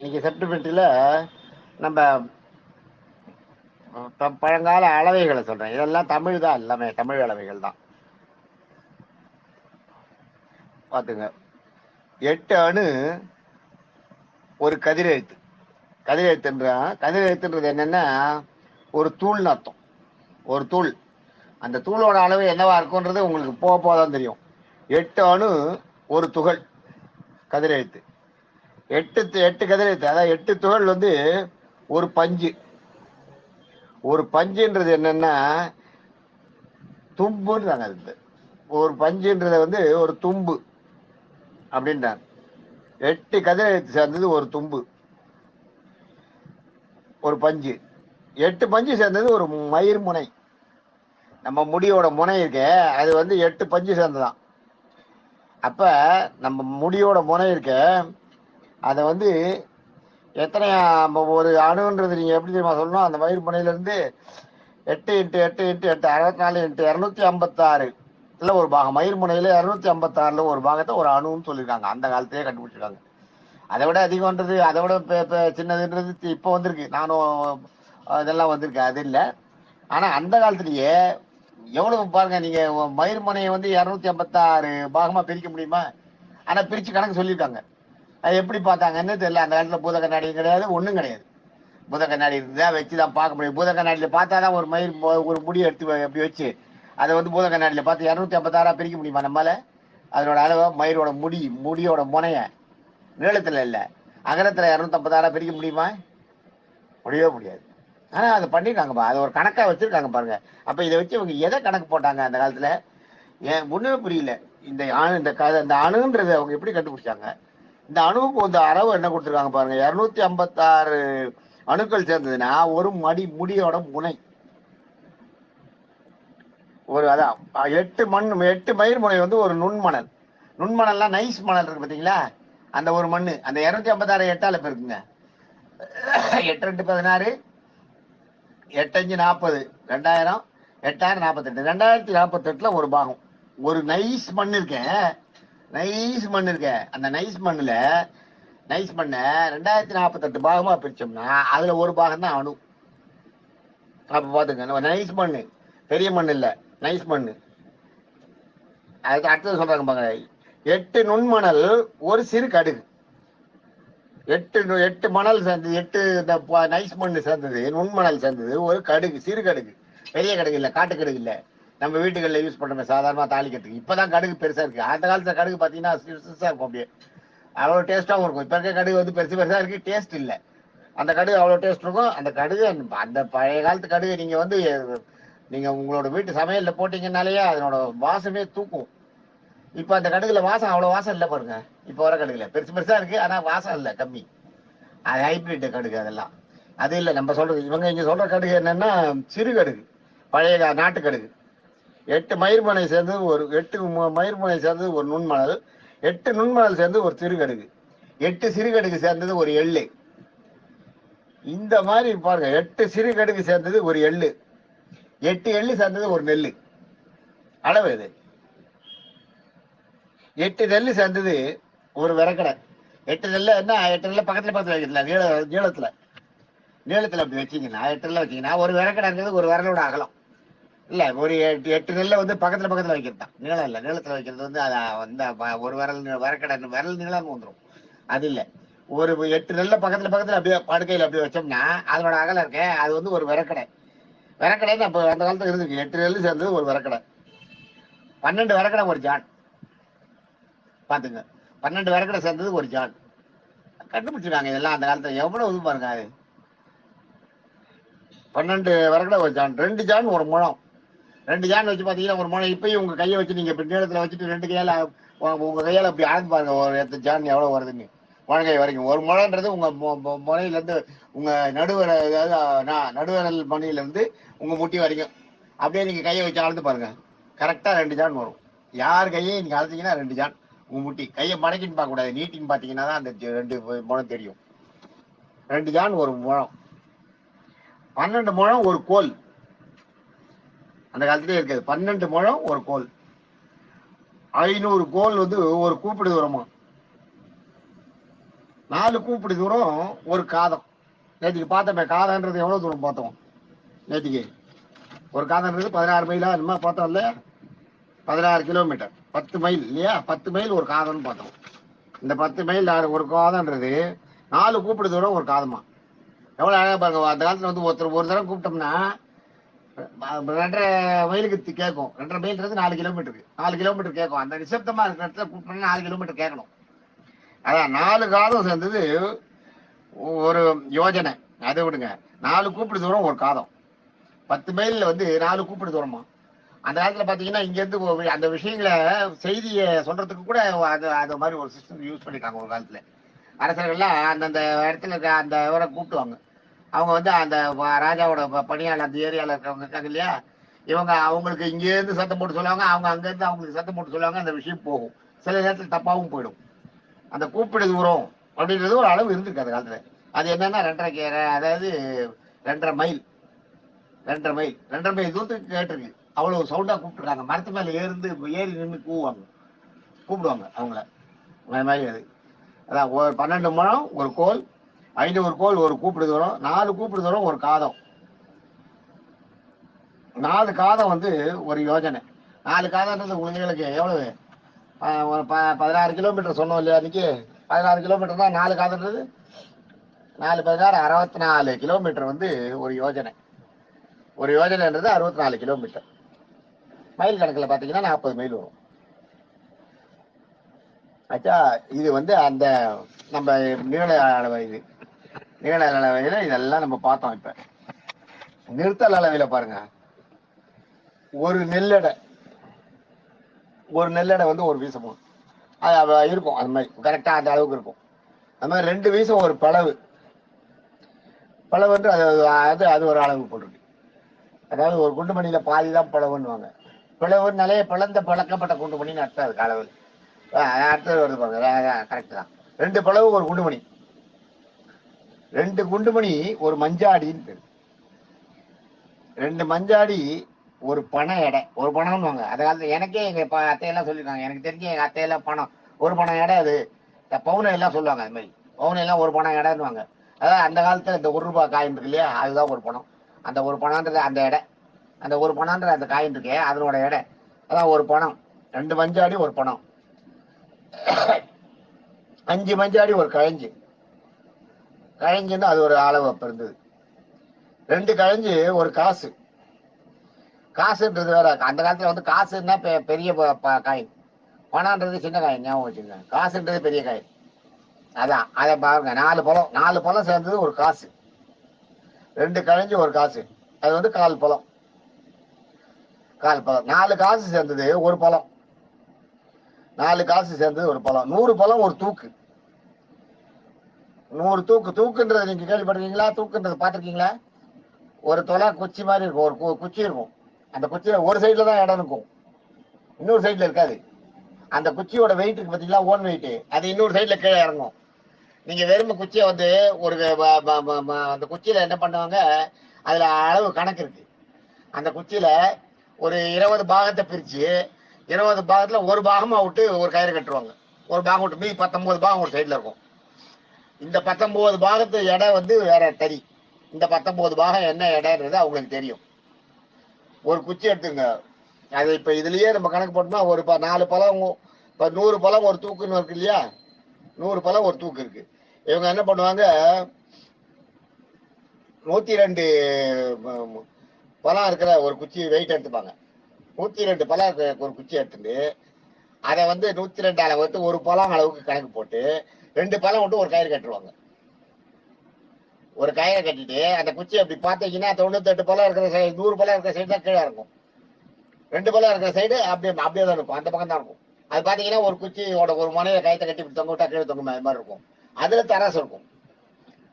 இன்னைக்கு செப்டிமெண்ட்டில் நம்ம பழங்கால அளவைகளை சொல்றேன். இதெல்லாம் தமிழ் தான், எல்லாமே தமிழ் அளவைகள் தான். பார்த்துங்க, 8 அணு ஒரு கதிரெழுத்து. கதிரெழுத்துன்றது என்னன்னா ஒரு தூள்னு அர்த்தம். ஒரு தூள். அந்த தூளோட அளவு என்னவா இருக்கும்ன்றது உங்களுக்கு போக போதான் தெரியும். 8 அணு ஒரு துகள் கதிரெழுத்து. 8 கதிரெழுத்து, அதாவது 8 துகள் வந்து ஒரு பஞ்சு. ஒரு பஞ்சுன்றது என்னன்னா தும்புன்றாங்க. அது ஒரு பஞ்சுன்றத வந்து ஒரு தும்பு அப்படின்றாங்க. 8 கதிரெழுத்து சேர்ந்தது ஒரு தும்பு, ஒரு பஞ்சு. 8 பஞ்சு சேர்ந்தது ஒரு மயிர் முனை. நம்ம முடியோட முனை இருக்க, அது வந்து 8 பஞ்சு சேர்ந்ததான். அப்ப நம்ம முடியோட முனை இருக்க, அதை வந்து எத்தனை ஒரு அணுன்றது நீங்க எப்படி தெரியுமா சொல்லணும்? அந்த மயிர் முனையில இருந்து 8 × 8 × 8 64 × 256 ஒரு பாகம். மயிர் முனையில 256 ஒரு பாகத்தை ஒரு அணுன்னு சொல்லியிருக்காங்க. அந்த காலத்திலேயே கண்டுபிடிச்சிருக்காங்க. அதை விட அதிகம்ன்றது, அதை விட சின்னதுன்றது இப்போ வந்திருக்கு. நானும் இதெல்லாம் வந்திருக்கு, அது இல்லை. ஆனா அந்த காலத்திலேயே எவ்வளவு பாருங்க, நீங்க மயிர் முனையை வந்து 256 பாகமா பிரிக்க முடியுமா? ஆனா பிரிச்சு கணக்கு சொல்லியிருக்காங்க. அது எப்படி பார்த்தாங்கன்னு தெரியல. அந்த காலத்துல பூத கண்ணாடியும் கிடையாது, ஒன்றும் கிடையாது. பூத கண்ணாடி இருந்தா வச்சுதான் பார்க்க முடியும். பூத கண்ணாடியில பார்த்தாதான் ஒரு மயிர் ஒரு முடி எடுத்து எப்படி வச்சு அதை வந்து பூத கண்ணாடியில பார்த்து 256 பிரிக்க முடியுமா நம்மளால? அதனோட அளவு மயிரோட முடியோட முனைய நீளத்துல இல்ல, அகலத்துல 256 பிரிக்க முடியுமா? முடியவே முடியாது. ஆனா அதை பண்ணிருக்காங்கப்பா. அது ஒரு கணக்கா வச்சிருக்காங்க பாருங்க. அப்ப இதை வச்சு இவங்க எதை கணக்கு போட்டாங்க அந்த காலத்துல? ஏன் ஒண்ணுமே புரியல. இந்த இந்த அணுன்றது அவங்க எப்படி கண்டுபிடிச்சாங்க? இந்த அணுவுக்கு வந்து அளவு என்ன கொடுத்துருக்காங்க பாருங்க. 256 அணுக்கள் சேர்ந்ததுன்னா ஒரு முடியோட முனை. ஒரு அதான் 8 மயிர் முனை வந்து ஒரு நுண்மணல். நுண்மணல்லாம் நைஸ் மணல் இருக்கு பாத்தீங்களா? அந்த ஒரு மண்ணு அந்த 256 8ஆல இருக்குங்க. 8 2 16, 8 5 40, 2000, 8048, 2048 ஒரு பாகம். ஒரு நைஸ் மண் இருக்க, அந்த நைஸ் மண்ணுல நைஸ் மண்ண 2048 பாகமா பிரிச்சோம்னா அதுல ஒரு பாகம் தான் அணு. அப்ப பாத்துங்க, நைஸ் மண்ணு, பெரிய மண் இல்ல, நைஸ் மண்ணு. அதுக்கு அடுத்தது சொல்றாங்க பாருங்க, 8 நுண்மணல் ஒரு சிறு கடுகு. 8 மணல் சேர்ந்தது, 8 இந்த நைஸ் மண்ணு சேர்ந்தது, நுண்மணல் சேர்ந்தது ஒரு கடுகு, சிறு கடுகு. பெரிய கடுகு இல்ல, காட்டு கடுகு இல்ல. நம்ம வீட்டுகளில் யூஸ் பண்றோமே சாதாரணமா தாளிக்கிறதுக்கு. இப்பதான் கடுகு பெருசா இருக்கு. அந்த காலத்துல கடுகு பாத்தீங்கன்னா சிறுசா இருக்கும், அப்படியே அவ்வளவு டேஸ்டாவும் இருக்கும். இப்ப இருக்க கடுகு வந்து பெருசு பெருசா இருக்கு, டேஸ்ட் இல்ல. அந்த கடுகு அவ்வளவு டேஸ்ட் இருக்கும். அந்த கடுகு, அந்த பழைய காலத்து கடுகு நீங்க வந்து நீங்க உங்களோட வீட்டு சமையல்ல போட்டீங்கன்னாலேயே அதனோட வாசமே தூக்கும். இப்ப அந்த கடுகுல வாசம் அவ்வளவு வாசம் இல்ல பாருங்க. இப்ப வர கடுகுல பெருசு பெருசா இருக்கு, ஆனா வாசம் இல்ல, கம்மி. அது ஹைபிரிட் கடுகு அதெல்லாம். அது இல்ல நம்ம சொல்றது. இவங்க இங்க சொல்ற கடுகு என்னன்னா சிறு கடுகு, பழைய நாட்டு கடுகு. 8 மயிர்மனை சேர்ந்தது ஒரு 8 மயிர்மனை சேர்ந்தது ஒரு நுண்மணல், 8 நுண்மணல் சேர்ந்து ஒரு சிறுகடுகு, 8 சிறுகடுகு சேர்ந்தது ஒரு எள்ளு. இந்த மாதிரி பாருங்க, 8 சிறுகடுகு சேர்ந்தது ஒரு எள்ளு, 8 எள்ளு சேர்ந்தது ஒரு நெல்லு. அளவு இது. 8 நெல்லு சேர்ந்தது ஒரு விறக்கடை. 8 நெல்ல என்ன, 8 நெல்ல பக்கத்துல வைக்கலாம், நீளத்துல நீளத்துல அப்படி வச்சீங்கன்னா 8 நெல்ல வச்சீங்கன்னா ஒரு விறக்கடை இருக்கிறது ஒரு விரலோட அகலம். இல்ல, ஒரு 8 நெல்ல வந்து பக்கத்துல வைக்கிறது தான் நீளம். இல்ல, நீளத்துல வைக்கிறது வந்து அதை வந்து ஒரு விறக்கடை விரல் நீளம் வந்துடும். அது இல்ல, ஒரு 8 நெல்ல பக்கத்துல அப்படியே படுக்கையில் அப்படியே வச்சோம்னா அதனோட அகலம் இருக்க, அது வந்து ஒரு விறக்கடை. விறக்கடைன்னு அப்ப அந்த காலத்துல இருந்துச்சு. 8 நெல்லு சேர்ந்தது ஒரு விறக்கடை. 12 விறக்கடை ஒரு ஜான். பாத்துங்க, 12 விறக்கடை சேர்ந்தது ஒரு ஜான். கண்டுபிடிச்சிருக்காங்க இதெல்லாம் அந்த காலத்துல. எவ்வளவு இது பாருங்க. அது 12 விறக்கடை ஒரு ஜான், 2 ஜான் ஒரு முழம். 2 ஜான் வச்சு பாத்தீங்கன்னா ஒரு முழம். இப்பயும் உங்க கையை வச்சு நீங்க இப்படி நீளத்துல வச்சுட்டு 2 கையால உங்க கையால அப்படி அளந்து பாருங்க, ஒரு 8 ஜான் எவ்வளவு வருதுன்னு. முழங்கை வரைக்கும். ஒரு முழன்றது உங்க முனையில இருந்து உங்க நடுவர, அதாவது நடுவரல் மணியில இருந்து உங்க முட்டி வரைக்கும் அப்படியே நீங்க கையை வச்சு அளந்து பாருங்க, கரெக்டா 2 ஜான் வரும். யார் கையை நீங்க அழுத்தீங்கன்னா 2 ஜான். உங்க முட்டி கையை மடக்கின்னு பார்க்க கூடாது, நீட்டின்னு பாத்தீங்கன்னா தான் அந்த 2 முழம் தெரியும். 2 ஜான் ஒரு முழம். 12 முழம் ஒரு கோல். அந்த காலத்திலே இருக்காது. 12 முழம் ஒரு கோல். 500 கோல் வந்து ஒரு கூப்பிடு வருமா. 4 கூப்பிடு தூரம் ஒரு காதம். நேற்றுக்கு பார்த்தோமே, காதம்ன்றது எவ்வளவு தூரம் பார்த்தோம் நேற்றுக்கு? ஒரு காதம்ன்றது 16 மைலா என்னமா பார்த்தோம் இல்லையா? 16 கிலோமீட்டர், 10 மைல் இல்லையா? 10 மைல் ஒரு காதம்னு பார்த்தோம். இந்த 10 மைல் ஒரு காதம்ன்றது 4 கூப்பிடு தூரம் ஒரு காதமா. எவ்வளவு அழகா பாருங்க. அந்த காலத்துல வந்து ஒருத்தர் ஒரு தடவை கூப்பிட்டோம்னா 2.5 மைலுக்கு கேட்கும். 2.5 மைல்ன்றது 4 கிலோமீட்டருக்கு, 4 கிலோமீட்டர் கேட்கும். அந்த நிசப்தமா இருக்கிற இடத்துல கூப்பிட்டோம்னா 4 கிலோமீட்டர் கேட்கணும். அதான் 4 காதம் சேர்ந்தது ஒரு யோஜனை. அதை விடுங்க, 4 கூப்பிடு தூரம் ஒரு காதம். 10 மைல்ல வந்து 4 கூப்பிடு தூரமா. அந்த காலத்துல பாத்தீங்கன்னா இங்க இருந்து அந்த விஷயங்களை செய்தியை சொல்றதுக்கு கூட அது மாதிரி ஒரு சிஸ்டம் யூஸ் பண்ணிருக்காங்க ஒரு காலத்துல. அரசர்கள்லாம் அந்தந்த இடத்துல இருக்க அந்த இவரை கூப்பிடுவாங்க. அவங்க வந்து அந்த ராஜாவோட பணியாளர் அந்த ஏரியால இருக்கிறவங்க இருக்காங்க இல்லையா, இவங்க அவங்களுக்கு இங்க இருந்து சத்தம் போட்டு சொல்லுவாங்க, அவங்க அங்க இருந்து அவங்களுக்கு சத்தம் போட்டு சொல்லுவாங்க. அந்த விஷயம் போகும். சில நேரத்துல தப்பாவும் போயிடும். அந்த கூப்பிடு தூரம் அப்படின்றது ஒரு அளவு இருந்திருக்கு அந்த காலத்துல. அது என்னன்னா 2.5, அதாவது 2.5 மைல், 2.5 மைல் தூரத்துக்கு கேட்டிருக்கு. அவ்வளவு சவுண்டா கூப்பிட்டுருக்காங்க. மரத்து மேல ஏறி நின்று கூப்பிடுவாங்க அவங்கள. அது மாதிரி அது. அதான் 12 முழம் ஒரு கோல், 500 கோல் ஒரு கூப்பிடு தூரம், 4 கூப்பிடு தூரம் ஒரு காதம். 4 காதம் வந்து ஒரு யோஜனை. 4 காதம்ன்றது உங்களுக்கு எவ்வளவு? 16 கிலோமீட்டர் சொன்னோம் இல்லையா அன்னைக்கு? 16 கிலோமீட்டர் தான் 4 காதம்ன்றது. 4 16 64 கிலோமீட்டர் வந்து ஒரு யோஜனை. ஒரு யோஜனைன்றது 64 கிலோமீட்டர். மைல் கணக்கில் பார்த்தீங்கன்னா 40 மைல் வரும். ஆச்சா, இது வந்து அந்த நம்ம நீள அளவை. இது நீள அளவையில இதெல்லாம் நம்ம பார்த்தோம். இப்ப நிறுத்தல் அளவையில பாருங்க, ஒரு நெல்லடை வந்து ஒரு வீசம் அது இருக்கும். அது மாதிரி கரெக்டா அந்த அளவுக்கு இருக்கும். அது மாதிரி 2 வீசம் ஒரு பளவுன்று அது ஒரு அளவு போட்டிருக்கு. அதாவது ஒரு குண்டுமணியில பாதி தான் பளவுன்னுவாங்க. பிளவுனாலே பிளந்த பழக்கப்பட்ட குண்டுமணின்னு அர்த்தம். அதுக்கு அளவு அடுத்தது வருது பாருங்க, கரெக்ட் தான். 2 பளவு ஒரு குண்டுமணி, 2 குண்டுமணி ஒரு மஞ்சாடின்னு பேரு. 2 மஞ்சாடி ஒரு பண எடை. ஒரு பணம்னுவாங்க. அந்த காலத்துல எனக்கே எங்க அத்தையெல்லாம் சொல்லிருக்காங்க. எனக்கு தெரிஞ்ச எங்க அத்தையெல்லாம் பணம், ஒரு பணம் எடை. அது பவுனை எல்லாம் சொல்லுவாங்க. அது மாதிரி பவுனை எல்லாம் ஒரு பணம் எடைன்னுவாங்க. அதாவது அந்த காலத்துல இந்த 1 ரூபாய் காயின் இருக்கு இல்லையா, அதுதான் ஒரு பணம். அந்த ஒரு பணம்ன்றது அந்த எடை. அந்த ஒரு பணம்ன்ற அந்த காயின் இருக்கே அதனோட எடை. அதான் ஒரு பணம். 2 மஞ்சாடி ஒரு பணம், 5 மஞ்சாடி ஒரு கழஞ்சுன்னு அது ஒரு அளவு அப்ப இருந்தது. 2 கழஞ்சு ஒரு காசு. காசுன்றது வேற. அந்த காலத்துல வந்து காசுன்னா பெரிய காயின், பணம்ன்றது சின்ன காயின். ஞாபகம் வச்சுங்க, காசுன்றது பெரிய காயின். அதான் அதை பாருங்க, 4 பழம் சேர்ந்தது ஒரு காசு. 2 கழஞ்சு ஒரு காசு, அது வந்து கால் பழம். 4 காசு சேர்ந்தது ஒரு பழம். 4 காசு சேர்ந்தது ஒரு பழம். 100 பழம் ஒரு தூக்கு. 100 தூக்குன்றது நீங்க கேள்விப்பட்டிருக்கீங்களா? தூக்குன்றது பாத்திருக்கீங்களா? ஒரு தொலை குச்சி மாதிரி இருக்கும். ஒரு குச்சி இருக்கும். அந்த குச்சியில ஒரு சைட்ல தான் இடம் இருக்கும், இன்னொரு சைட்ல இருக்காது. அந்த குச்சியோட வெயிட் இருக்கு பாத்தீங்களா, ஓன் வெயிட், அது இன்னொரு சைட்ல கீழே இறங்கும். நீங்க வெறும் குச்சியை வந்து ஒரு அந்த குச்சியில என்ன பண்ணுவாங்க, அதுல அளவு கணக்கு இருக்கு. அந்த குச்சியில ஒரு 20 பாகத்தை பிரிச்சு 20 பாகத்துல ஒரு பாகமா விட்டு ஒரு கயிறு கட்டுருவாங்க. ஒரு பாகம் விட்டு மீதி 19 பாகம் ஒரு சைட்ல இருக்கும். இந்த 19 பாகத்து எடை வந்து வேற தனி. இந்த 19 பாகம் என்ன எடைன்றது அவங்களுக்கு தெரியும். ஒரு குச்சி எடுத்துங்க, அது இப்ப இதுலயே நம்ம கணக்கு போட்டோம்னா ஒரு 4 பழம், இப்ப 100 பழம் ஒரு தூக்குன்னு இருக்கு இல்லையா, 100 பழம் ஒரு தூக்கு இருக்கு. இவங்க என்ன பண்ணுவாங்க, 102 பழம் இருக்கிற ஒரு குச்சி வெயிட் எடுத்துப்பாங்க. 102 பழம் இருக்கிற ஒரு குச்சி எடுத்துட்டு அதை வந்து 102 அளவு வந்து ஒரு பழம் அளவுக்கு கணக்கு போட்டு 2 பழம் விட்டு ஒரு கயிறு கட்டுருவாங்க. ஒரு கயிறை கட்டிட்டு அந்த குச்சி அப்படி பார்த்தீங்கன்னா 98 பழம் இருக்கிற சைடு, 100 பழம் இருக்கிற சைடு தான் கீழே இருக்கும். 2 பழம் இருக்கிற சைடு அப்படியே தான் இருக்கும், அந்த பக்கம் தான் இருக்கும். அது பாத்தீங்கன்னா ஒரு குச்சியோட ஒரு முனையில கயிற்றை கட்டி தொங்க விட்டா கீழே தொங்கும், அது மாதிரி இருக்கும். அதுல தராசு இருக்கும்.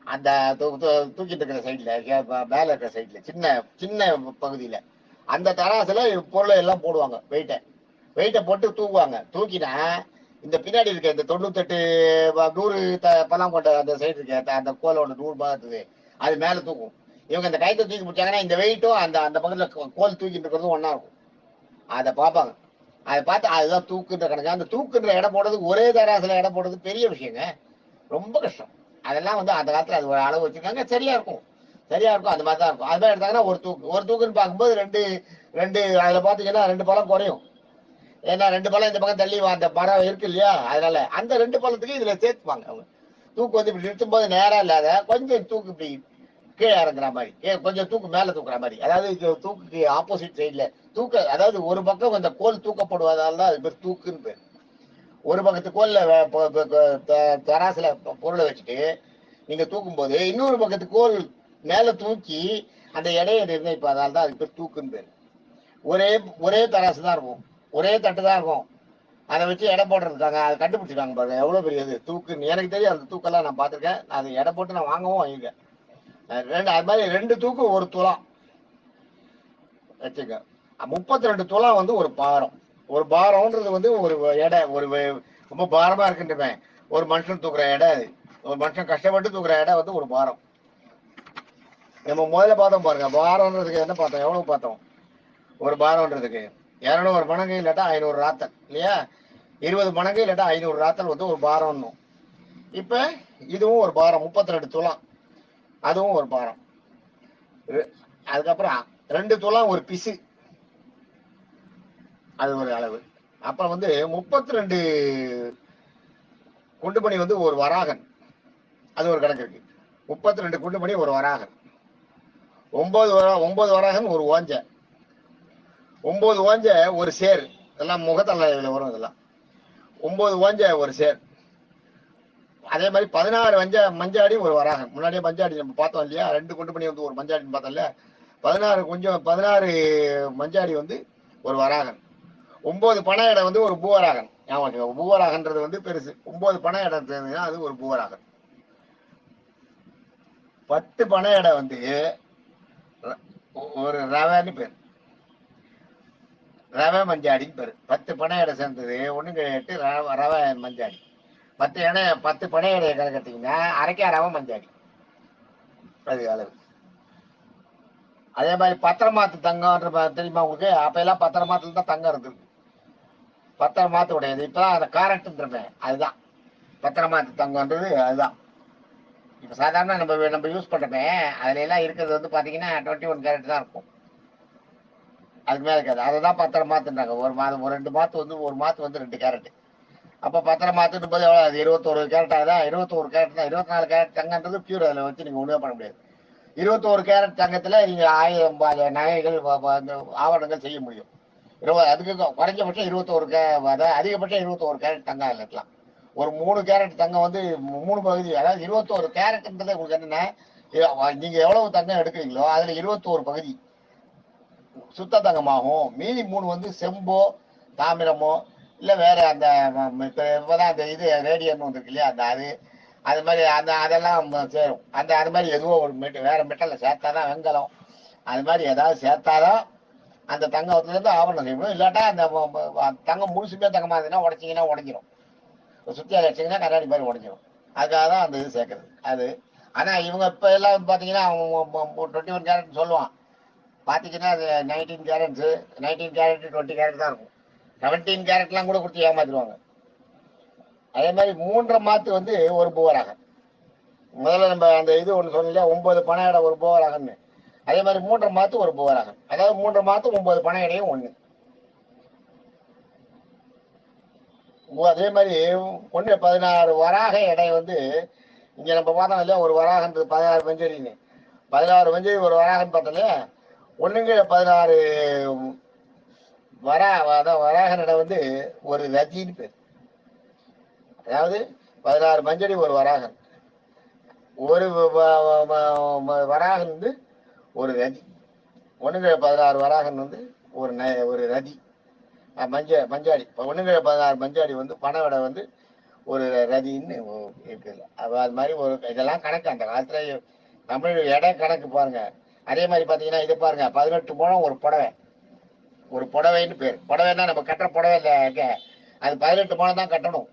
அந்த தூக்கிட்டு இருக்கிற சைட்ல, மேல இருக்கிற சைட்ல சின்ன சின்ன பகுதியில அந்த தராசுல பொருளை எல்லாம் போடுவாங்க. வெயிட்டை போட்டு தூக்குவாங்க. தூக்கினா இந்த பின்னாடி இருக்க இந்த 98 100 பழம் கொண்ட அந்த சைடு இருக்க அந்த கோலோட 100 பாகத்துக்கு அது மேல தூக்கும். இவங்க இந்த கைத்தை தூக்கி பிடிச்சாங்கன்னா இந்த வெயிட்டும் அந்த அந்த பக்கத்துல கோல் தூக்கிட்டு இருக்கிறதும் ஒன்னா இருக்கும். அதை பார்ப்பாங்க. அதை பார்த்து அதுதான் தூக்குன்ற கணக்கு. அந்த தூக்குன்ற இடம் போடுறது, ஒரே தராசுல இடம் போடுறது பெரிய விஷயங்க. ரொம்ப கஷ்டம். அதெல்லாம் வந்து அந்த காலத்துல அது ஒரு அளவு வச்சிருக்காங்க, சரியா இருக்கும். சரியா இருக்கும், அந்த மாதிரி தான் இருக்கும். அது மாதிரி எடுத்தாங்கன்னா ஒரு தூக்குன்னு பார்க்கும்போது ரெண்டு ரெண்டு அதுல பாத்தீங்கன்னா 2 பழம் குறையும். ஏன்னா 2 பழம் இந்த பக்கம் தள்ளி அந்த மரம் இருக்கு இல்லையா, அதனால அந்த 2 பழத்துக்கு இதுல சேர்த்துப்பாங்க அவங்க. தூக்கு வந்து இப்படி நிறுத்தும் போது நேரா இல்லாத கொஞ்சம் தூக்கு இப்படி கீழே இறங்குற மாதிரி, கொஞ்சம் தூக்கு மேல தூக்குற மாதிரி, அதாவது தூக்குக்கு ஆப்போசிட் சைட்ல அதாவது ஒரு பக்கம் அந்த கோல் தூக்கப்படுவதால் தான் அது பேர் தூக்குன்னு பேர். ஒரு பக்கத்து கோல்ல தராசுல பொருளை வச்சுட்டு நீங்க தூக்கும் போது இன்னொரு பக்கத்து கோல் மேல தூக்கி அந்த எடையை நிர்ணயிப்பதால் தான் அதுக்கு பேர் தூக்குன்னு பேர். ஒரே ஒரே தராசு தான் இருக்கும், ஒரே தட்டு தான் இருக்கும். அதை வச்சு எடை போடுறதுக்காங்க, அதை கண்டுபிடிச்சிருக்காங்க பாருங்க எவ்வளவு பெரிய தூக்குன்னு. எனக்கு தெரியும், அந்த தூக்கெல்லாம் நான் பார்த்துருக்கேன். அது எடை போட்டு நான் வாங்கவும் வாங்கியிருக்கேன். அது மாதிரி 2 தூக்கு ஒரு துளம் வச்சுக்க. 32 துளம் வந்து ஒரு பாரம். ஒரு பாரம்ன்றது வந்து ஒரு எடை, ரொம்ப பாரமா இருக்குன்றமே ஒரு மனுஷன் தூக்குற எடை. அது ஒரு மனுஷன் கஷ்டப்பட்டு தூக்குற எடை வந்து ஒரு பாரம். நம்ம முதல்ல பார்த்தோம் பாருங்க, பாரம்ன்றதுக்கு என்ன பார்த்தோம், எவ்வளவு பார்த்தோம்? ஒரு பாரம்ன்றதுக்கு 200 மடங்கு இல்லாட்டா 500 ராத்தல் இல்லையா? 20 மடங்கு இல்லாட்டா 500 ராத்தல் வந்து ஒரு பாரம். இப்ப இதுவும் ஒரு பாரம், 32 துளம், அதுவும் ஒரு பாரம். அதுக்கப்புறம் 2 துளம் ஒரு பிசு, அது ஒரு அளவு. அப்ப வந்து 32 குண்டுமணி வந்து ஒரு வராகன், அது ஒரு கணக்கு இருக்கு. 32 குண்டுமணி ஒரு வராகன். 9 வராகன் ஒரு ஓஞ்ச, 9 ஓஞ்ச ஒரு சேர். இதெல்லாம் முகத்தல்ல வரும். இதெல்லாம் 9 ஓஞ்ச ஒரு சேர். அதே மாதிரி 16 மஞ்சாடி ஒரு வராகன். முன்னாடியே மஞ்சாடி நம்ம பார்த்தோம் இல்லையா? 2 குண்டுமணி வந்து ஒரு மஞ்சாடின்னு பார்த்தோம் இல்லையா? 16 மஞ்சாடி வந்து ஒரு வராகன். 9 பனை இடம் வந்து ஒரு பூவராகன். பூவராகன்றது வந்து பெருசு. 9 பனை இடம் சேர்ந்ததுன்னா அது ஒரு பூவராகன். 10 பனை இடம் வந்து ஒரு ரவைன்னு பேர், ரவை மஞ்சாடின்னு பேரு. 10 பனை இடம் சேர்ந்தது 1 ரவை மஞ்சாடி. 10 பனை இடைய கணக்கெடுத்தீங்கன்னா அரைக்கா ரவை மஞ்சாடி, அது அளவு. அதே மாதிரி பத்திரமாத்து தங்கம் தெரியுமா உங்களுக்கு? அப்ப எல்லாம் பத்திரமாத்துல தான் தங்கம் இருந்தது. பத்திரமாத்து உடையது இப்பதான் அதை காரட்டுன்றமே, அதுதான் பத்திரமாத்து தங்கம்ன்றது. அதுதான் இப்ப சாதாரண நம்ம யூஸ் பண்றோமே, அதுல எல்லாம் இருக்கிறது வந்து பாத்தீங்கன்னா 21 கேரட் தான் இருக்கும். அதுக்கு மேல இருக்காது. அதுதான் பத்திரமாத்துன்றாங்க. ஒரு மாதம் ஒரு 2 மாத்து வந்து ஒரு மாத்து வந்து 2 கேரட். அப்ப பத்திரமாத்துன்னு போது எவ்வளவு? அது 21 கேரட் ஆகுதா? 21 கேரட் தான். 24 கேரட் தங்கன்றது பியூர். அதுல வச்சு நீங்க ஒண்ணுமே பண்ண முடியாது. 21 கேரட் தங்கத்துல நீங்க 1000 நகைகள் ஆவணங்கள் செய்ய முடியும். அதுக்கு குறைஞ்சபட்சம் 21 அதிகபட்சம் 21 கேரட் தங்கம் அதுல இருக்கலாம். ஒரு 3 கேரட் தங்கம் வந்து 3 பகுதி, அதாவது 21 கேரட்ன்றது உங்களுக்கு என்னன்னா, நீங்க எவ்வளவு தங்கம் எடுக்கிறீங்களோ அதுல 21 பகுதி சுத்த தங்கமாகும். மீதி 3 வந்து செம்போ தாமிரமோ இல்ல வேற அந்த இப்பதான் அந்த இது ரேடியம் இருக்கு இல்லையா, அந்த அது மாதிரி அதெல்லாம் சேரும். அது மாதிரி எதுவோ ஒரு வேற மெட்டல்ல சேர்த்தாதான், வெங்கலம் அது மாதிரி ஏதாவது சேர்த்தாதான் அந்த தங்கத்துல இருந்து ஆவரணம் செய்யணும். இல்லாட்டா அந்த தங்கம் முழுசுமே தங்கமா இருந்ததுன்னா உடைச்சிங்கன்னா உடைஞ்சிரும். சுத்தியால் அடிச்சிங்கன்னா கண்ணாடி மாதிரி உடைஞ்சிரும். அதுக்காக தான் அந்த இது சேர்க்கறது அது. ஆனா இவங்க இப்ப எல்லாம் பாத்தீங்கன்னா 21 கேரட் சொல்லுவான். பாத்தீங்கன்னா அது 19 கேரட்ஸ், 19 கேரட் 20 கேரட் தான் இருக்கும். 17 கேரட்லாம் கூட கொடுத்து ஏமாத்திடுவாங்க. அதே மாதிரி 3.5 மாத்து வந்து ஒரு பூவராகன். முதல்ல நம்ம அந்த இது ஒன்று சொன்னோம், 9 பனை இடம் ஒரு பூவராகன்னு. அதே மாதிரி 3.5 மாத்து ஒரு பூவராகன். அதாவது 3.5 மாத்து 9 பனை இடையும் 1. அதே மாதிரி 16 வராக எடை வந்து இங்க நம்ம பார்த்தோம் இல்லையா? ஒரு வராகன்றது 16 மஞ்சரின்னு. 16 மஞ்சரி ஒரு வராகன்னு பார்த்தோம் இல்லையா? 16 வராகன் இடம் வந்து ஒரு ரஜின்னு பேர். அதாவது 16 மஞ்சரி ஒரு வராகன். ஒரு வராகன் வந்து ஒரு ரதி. 16 வராகன் வந்து ஒரு ரதி மஞ்சாடி. 16 மஞ்சாடி வந்து பணவடை வந்து ஒரு ரதின்னு இருக்குது. அது மாதிரி இதெல்லாம் கணக்கு அந்த காலத்துல தமிழ் எடை கணக்கு பாருங்க. அதே மாதிரி பாத்தீங்கன்னா இது பாருங்க, 18 முழம் ஒரு புடவை. ஒரு புடவைன்னு பேர். புடவைன்னா நம்ம கட்டுற புடவை இல்லை, அது 18 முழம் தான் கட்டணும்.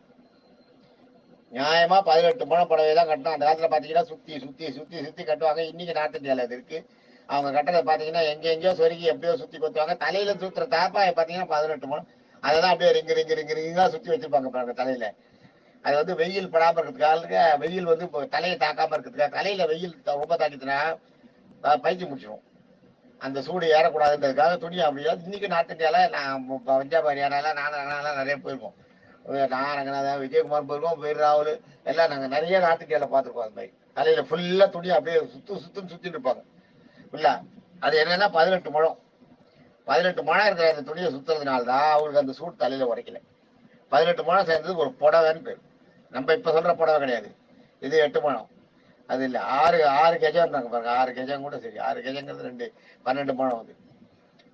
நியாயமா 18 முழம் புடவை தான் கட்டணும். அந்த காலத்துல பாத்தீங்கன்னா சுத்தி சுத்தி சுத்தி சுத்தி கட்டுவாங்க. இன்னைக்கு நார்த் இந்தியால அது இருக்கு. அவங்க கட்டுறதை பாத்தீங்கன்னா எங்கெங்கயோ சொருகி எப்படியோ சுத்தி கொத்துவாங்க. தலையில சுத்துற தாப்பா பாத்தீங்கன்னா 18 முழம். அதான் அப்படியே ரிங்கு ரிங்கு ரிங்கு ரிங்கா சுத்தி வச்சிருப்பாங்க பாருங்க தலையில. அது வந்து வெயில் படாம இருக்கிறதுக்காக, வெயில் வந்து இப்போ தலையை தாக்காம இருக்கிறதுக்காக, தலையில வெயில் ரொம்ப தாக்கிச்சுன்னா பைத்தியம் முடிச்சிடும். அந்த சூடு ஏறக்கூடாதுன்றதுக்காக துணி அப்படியா. இன்னைக்கு நார்த் இந்தியால நான் பஞ்சாப் ஹரியானால நானும் நிறைய போயிருக்கோம். நான் ரங்கநாதன், விஜயகுமார் போயிருக்கோம், வீர் ராகுல் எல்லாம் நாங்கள் நிறைய நார்த் இந்தியால பார்த்துருக்கோம். அது மாதிரி தலையில ஃபுல்லா துணி அப்படியே சுத்தின்னு இருப்பாங்க ஃபுல்லா. அது என்னன்னா 18 முழம் 18 முழம் இருக்கிற அந்த துணியை சுத்துறதுனால தான் அவங்களுக்கு அந்த சூடு தலையில உடைக்கல. 18 முழம் சேர்ந்தது ஒரு புடவைன்னு பேர். நம்ம இப்ப சொல்ற புடவை கிடையாது, இது 8 முழம். அது இல்லை, 6 கெஜம் இருந்தாங்க பாருங்க. 6 கெஜம் கூட சரி, 6 கெஜங்கிறது 12 முழம் வந்து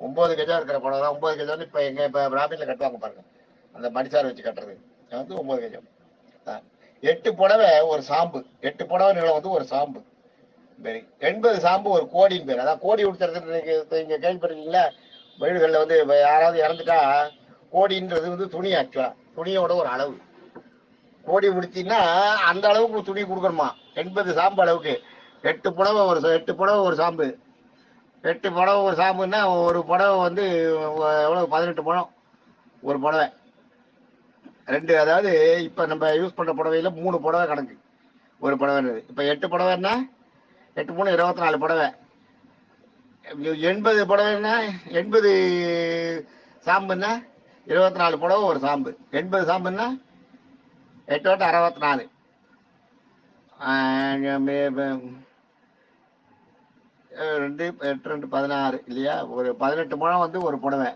9 கெஜம் இருக்கிற புடவை தான். 9 கெஜம் இப்ப இப்ப பிராமின்ல கட்டுவாங்க பாருங்க, அந்த மடிசார் வச்சு கட்டுறது வந்து 9 கெஜம். 8 புடவை ஒரு சாம்பு, 8 புடவை நிலம் வந்து ஒரு சாம்பு. 80 சாம்பு ஒரு கோடின்னு பேர். அதான் கோடி உடுத்துறது இங்க கேள்விப்பட்டிருக்கீங்களா? வீடுகளில் வந்து யாராவது இறந்துட்டா கோடின்றது வந்து துணி, ஆக்சுவலா துணியோட ஒரு அளவு. கோடி உடுத்தினா அந்த அளவுக்கு துணி கொடுக்கணுமா, 80 சாம்பு அளவுக்கு. 8 புடவை ஒரு சாம்பு. 8 புடவை ஒரு சாம்புன்னா ஒரு புடவை வந்து எவ்வளவு? 18 முழம் ஒரு புடவை. அதாவது இப்ப நம்ம யூஸ் பண்ற புடவையில 3 புடவை கணக்கு ஒரு புடவை. இப்ப 8 புடவைன்னா 8 3 24 புடவை. 80 புடவைன்னா 80 சாம்புன்னா 24 புடவை ஒரு சாம்பு. 80 சாம்புன்னா 8 64. 2 8 2 16 இல்லையா? ஒரு 18 முழம் வந்து ஒரு புடவை.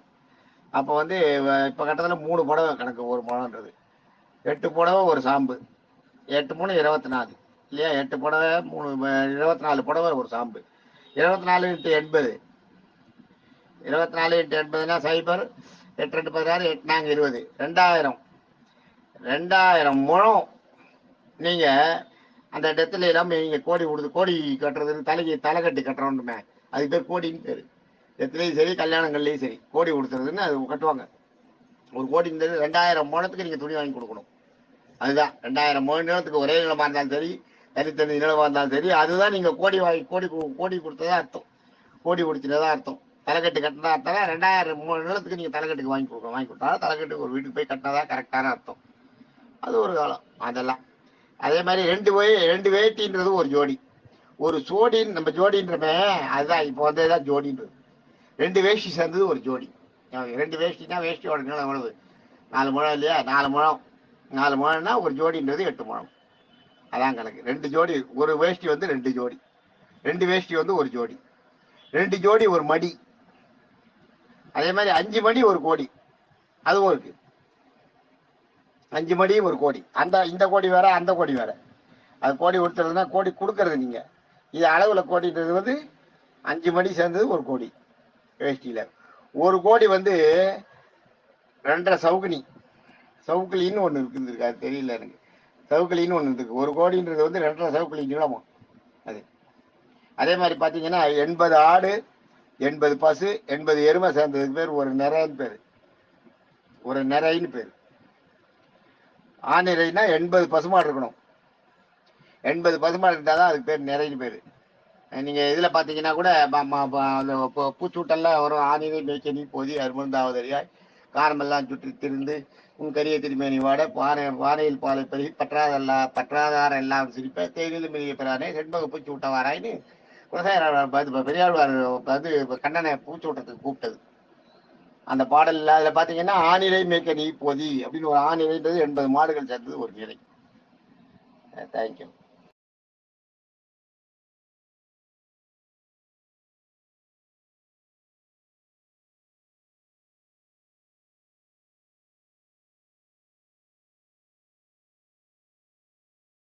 அப்ப வந்து இப்ப கட்டத்துல 3 புடவை கணக்கு ஒரு முழம்ன்றது. 8 புடவை ஒரு சாம்பு. 8 3 24 இல்லையா? 8 புடவை 24 புடவை ஒரு சாம்பு. 24 × 80. 24 × 80னா 0. 8 2 16, 8 4 20. 2000 முழம் நீங்க அந்த டெத்துல இல்லாம நீங்க கோடி கட்டுறது, தலை கட்டி கட்டுறோம்னுமே, அது பேர் கோடின்னு பேரு. டெத்துலயும் சரி கல்யாணங்கள்லயும் சரி கோடி கொடுத்துறதுன்னு அது கட்டுவாங்க. ஒரு கோடி 2000 முழத்துக்கு நீங்க துணி வாங்கி கொடுக்கணும். அதுதான் 2000 முழ நிலத்துக்கு ஒரே நிலமா இருந்தாலும் சரி, தனித்தனி நிலமா இருந்தாலும் சரி, அதுதான் நீங்க கோடி கொடுத்ததா அர்த்தம். கோடி கொடுத்ததா அர்த்தம். தலைக்கட்டு கட்டினதா அர்த்தம். 2000 நிலத்துக்கு நீங்க தலைக்கட்டுக்கு வாங்கி கொடுத்தா தலைக்கட்டுக்கு ஒரு வீட்டுக்கு போய் கட்டினதா கரெக்டான அர்த்தம். அது ஒரு காலம். அதெல்லாம் அதே மாதிரி ரெண்டு வேட்டின்றது ஒரு ஜோடி. ஒரு ஜோடின்னு நம்ம ஜோடின்றமே, அதுதான் இப்போ வந்ததுதான் ஜோடின்றது. 2 வேஷ்டி சேர்ந்தது ஒரு ஜோடி. 2 வேஷ்டினா வேஷ்டியோட நீளம் எவ்வளவு? 4 முழம் இல்லையா? 4 முழம். 4 முழம்னா ஒரு ஜோடின்றது 8 முழம். அதான் கணக்கு. 2 ஜோடி, ஒரு வேஷ்டி வந்து 2 ஜோடி. 2 வேஷ்டி வந்து ஒரு ஜோடி. 2 ஜோடி ஒரு மடி. அதே மாதிரி 5 மடி ஒரு கோடி, அதுவும் இருக்கு. 5 மடி ஒரு கோடி. இந்த கோடி வேற, அந்த கோடி வேற. அது கோடி கொடுத்துறதுன்னா கோடி கொடுக்கறது நீங்க. இது அளவுல கோடின்றது வந்து 5 மடி சேர்ந்தது ஒரு கோடி வேஷ்டியில. ஒரு கோடி வந்து 2.5 சவுக்கணி. சவுக்கிலின்னு ஒண்ணு இருக்குதுருக்கு, அது தெரியல எனக்கு. சவுக்கிலின்னு ஒண்ணு இருக்கு. ஒரு கோடின்றது வந்து 2.5 சவுக்கிலி நீளமா அது. அதே மாதிரி பாத்தீங்கன்னா 80 ஆடு, 80 பசு, 80 எருமை சேர்ந்ததுக்கு பேர் ஒரு நிறைன்னு பேரு. ஒரு நிறைன்னு பேரு. ஆநிறைனா 80 பசுமாடு இருக்கணும். 80 பசுமாடு இருந்தாதான் அதுக்கு பேர் நிறைன்னு பேரு. நீங்க இதுல பாத்தீங்கன்னா கூட பூச்சூட்டெல்லாம் வரும். ஆணிரை மேய்ச்சனி போதி அருமந்தாவதறியாய் காரமெல்லாம் சுற்றி திரிந்து உன் கரிய திருமேனி வாட பானையில் பாலை பெருகி பற்றாதார எல்லாம் சிரிப்ப தேனிலும் மெரிய பெறானே செண்பக பூச்சி விட்ட வாராயின்னு பெரியாழ்வார் வந்து கண்ணனை பூச்சூட்டத்துக்கு கூப்பிட்டது அந்த பாடல்ல. அதுல பாத்தீங்கன்னா ஆணிரை மேய்க்க நீ போதி அப்படின்னு ஒரு ஆணிரைன்றது 80 மாடுகள் சேர்ந்தது ஒரு நிலை. தேங்க்யூ.